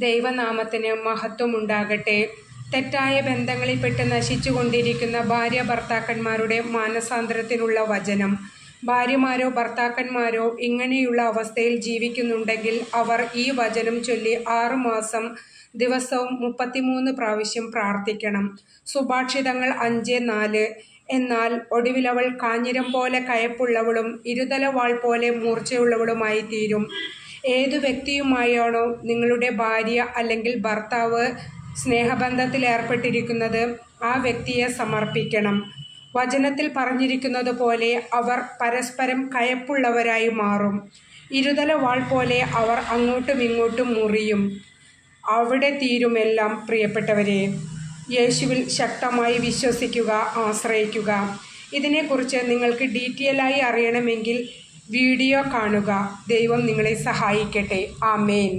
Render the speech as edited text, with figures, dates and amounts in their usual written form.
ദൈവനാമത്തിന് മഹത്വമുണ്ടാകട്ടെ. തെറ്റായ ബന്ധങ്ങളിൽപ്പെട്ട് നശിച്ചുകൊണ്ടിരിക്കുന്ന ഭാര്യ ഭർത്താക്കന്മാരുടെ മാനസാന്തരത്തിനുള്ള വചനം. ഭാര്യമാരോ ഭർത്താക്കന്മാരോ ഇങ്ങനെയുള്ള അവസ്ഥയിൽ ജീവിക്കുന്നുണ്ടെങ്കിൽ അവർ ഈ വചനം ചൊല്ലി 6 മാസം ദിവസവും 33 പ്രാവശ്യം പ്രാർത്ഥിക്കണം. സുഭാഷിതങ്ങൾ 5:4. എന്നാൽ ഒടുവിലവൾ കാഞ്ഞിരം പോലെ കയ്പുള്ളവളും ഇരുതല വാൾ പോലെ മൂർച്ചയുള്ളവളുമായി തീരും. ഏതു വ്യക്തിയുമായാണോ നിങ്ങളുടെ ഭാര്യ അല്ലെങ്കിൽ ഭർത്താവ് സ്നേഹബന്ധത്തിൽ ഏർപ്പെട്ടിരിക്കുന്നത് ആ വ്യക്തിയെ സമർപ്പിക്കണം. വചനത്തിൽ പറഞ്ഞിരിക്കുന്നത് പോലെ അവർ പരസ്പരം കയ്പുള്ളവരായി മാറും. ഇരുതല വാൾ പോലെ അവർ അങ്ങോട്ടും ഇങ്ങോട്ടും മുറിയും. അവിടെ തീരുമെല്ലാം. പ്രിയപ്പെട്ടവരെ, യേശുവിൽ ശക്തമായി വിശ്വസിക്കുക, ആശ്രയിക്കുക. ഇതിനെക്കുറിച്ച് നിങ്ങൾക്ക് ഡീറ്റെയിലായി അറിയണമെങ്കിൽ വീഡിയോ കാണുക. ദൈവം നിങ്ങളെ സഹായിക്കട്ടെ. ആമേൻ.